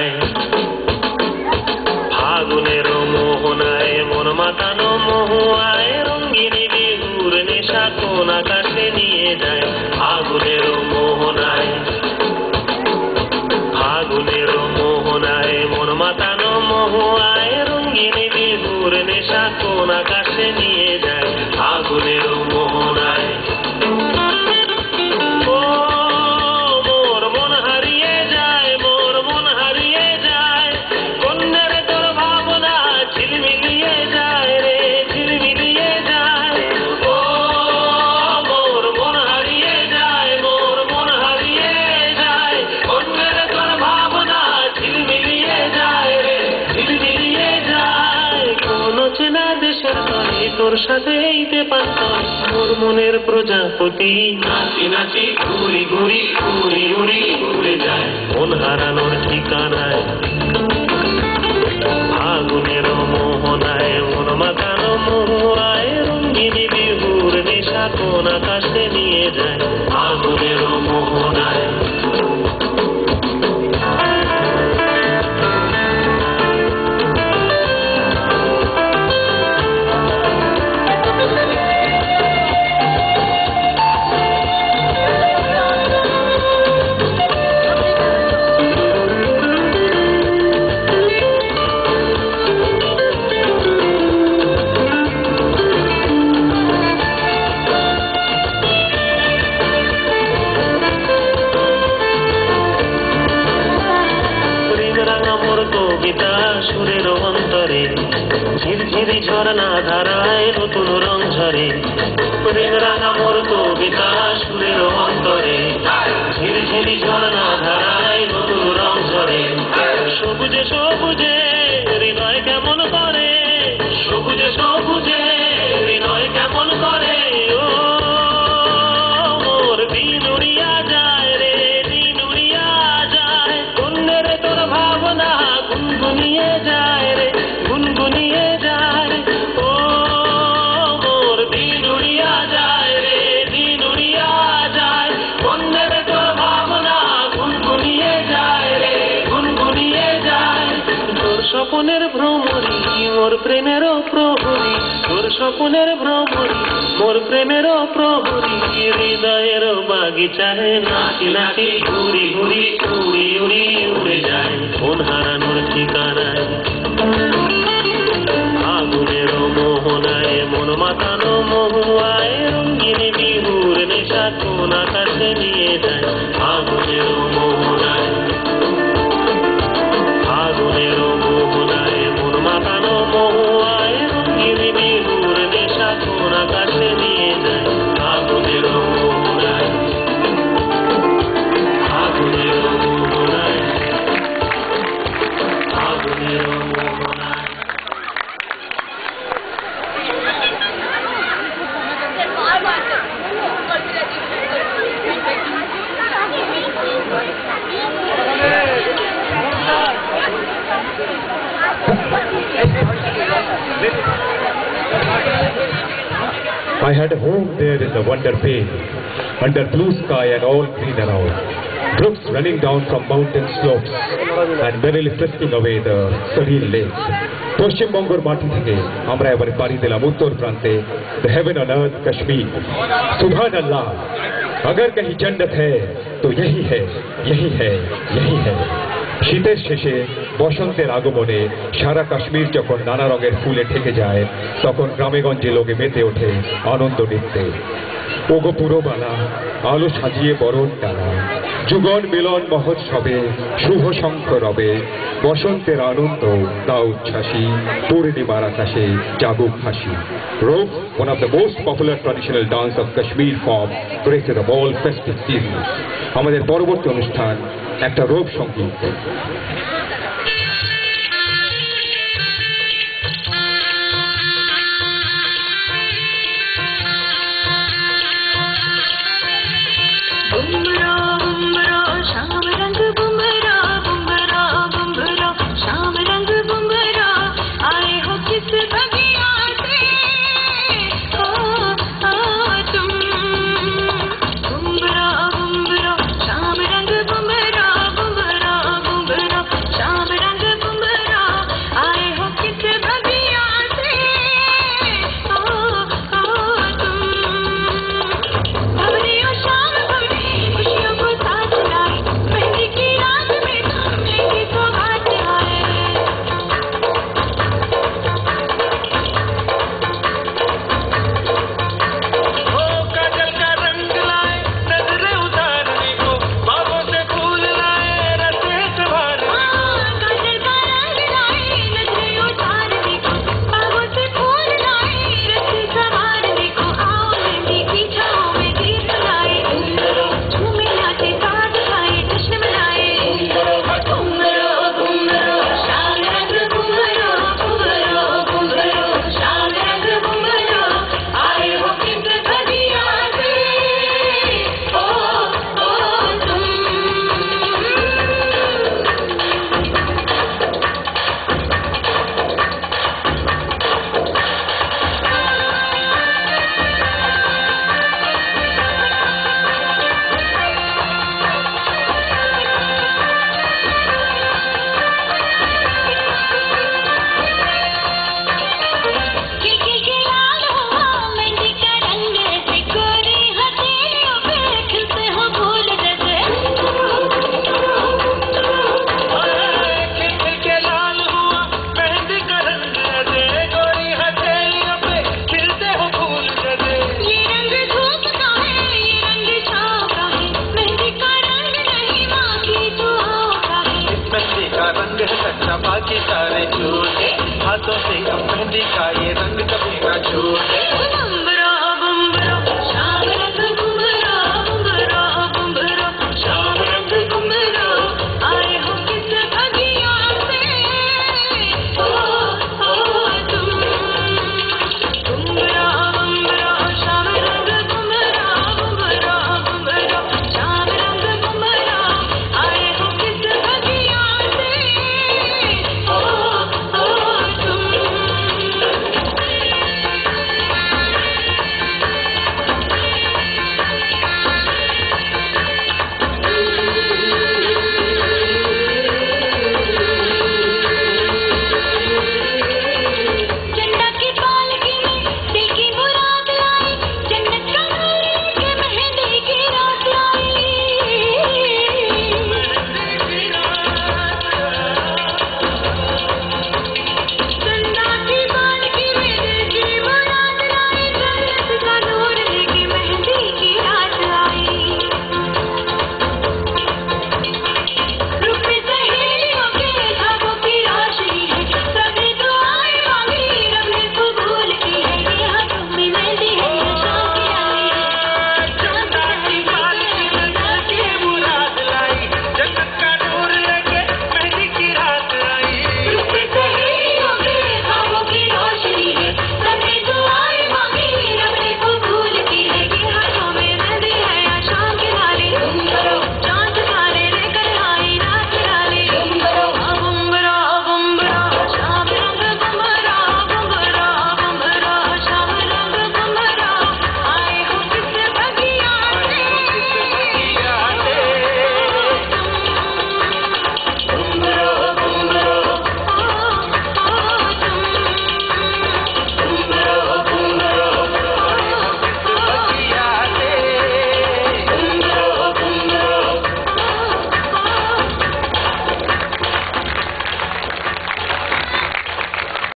মোহনায়, ফাগুনের মোহনায় মন মাতানো মহুয়ায় রঙ্গিনী বিহুর নেশা কোন আকাশে নিয়ে যায়। ফাগুনের মোহনায়, ফাগুনের মোহনায় মন মাতানো মহুয়ায় রঙ্গিনী বিহুর নেশা কোন আকাশে নিয়ে যায়। ফাগুনের মোহনায় তোর সাথে মোর মনের প্রজাপতি নাচি নাচি ঘুরি ঘুরি ঘুরি উড়ি উড়ে যায় মন হারানোর ঠিকানায়। ফাগুনের মোহনায় মন মাতানো মহুয়ায় রঙ্গিনী বিহুর নেশা কোন আকাশে নিয়ে যায়। ফাগুনের মোহনায় সুরের অন্তরে ঝিরঝিরি ঝরনা ধারায় নতুন রং ঝরে। প্রেম রাঙা মোর কবিতা সুরের অন্তরে ঝিরঝিরি ঝরনা ধারায় নতুন রং ঝরে। সবুজে সবুজে হৃদয় কেমন করে, সবুজে সবুজে হৃদয় কেমন করে। ও মোর দিন উড়িয়া যায় রে, দিন উড়িয়া যায় অন্যের তোর ভাবনা গুনগুনিয়ে যায় রে, গুনগুনিয়ে যায়। ও মোর দিন উড়িয়া যায় রে, দিন উড়িয়া যায় অন্যের তোর ভাবনা গুনগুনিয়ে যায় রে, গুনগুনিয়ে যায়। তোর স্বপনের ভ্রমরি মোর প্রেমেরও প্রহরী, তোর স্বপনের ভ্রমরি মোর প্রেমেরও প্রহরী। হৃদয়ের বাগিচায় নাচি নাচি ঘুরি ঘুরি উড়ি উড়ি উড়ে যায় মন হারানোর ঠিকানায়। ফাগুনের মোহনায় মন মাতানো মহুয়ায় রঙ্গিনী বিহুর নেশা কোন আকাশে নিয়ে যায়। ফাগুনের মোহনায়, ফাগুনের মোহনায় মন মাতানো মহুয়ায় রঙ্গিনী বিহুর নেশা কোন আকাশে নিয়ে যায়। ফাগুনের মোহনায়, ফাগুনের মোহনায়, ফাগুনের মোহনায়। I had a home there in the Wonder Bay, under blue sky and all green around. Brooks running down from mountain slopes and merrily frisking away the serene lake. পশ্চিমবঙ্গের মাটি থেকে আমরা এবারে পাড়ি দিলাম উত্তর প্রান্তে, the heaven on earth Kashmir. Subhan Allah, अगर कहीं जन्नत है तो यही है, यही है, यही है। শীতের শেষে বসন্তের আগমনে সারা কাশ্মীর যখন নানা রঙের ফুলে ঢেকে যায়, তখন গ্রামেগঞ্জে লোকে মেতে ওঠে আনন্দ নৃত্যে। ওগো পুরবালা আলো সাজিয়ে বরণ টানা, যুগন মিলন মহোৎসবে শুভ শঙ্খ রবে। বসন্তের আনন্দ তা উচ্ছ্বাসী, পূর্ণিমার আকাশে জাগুক হাসি। Rope, one of the most popular traditional dance of Kashmir form, graces of all festive seasons. আমাদের পরবর্তী অনুষ্ঠান একটা রোপ সঙ্গীত। शाम मेरा बाकी सारे झूठे हाथों से अब मेहंदी का ये रंग कभी ना छूटे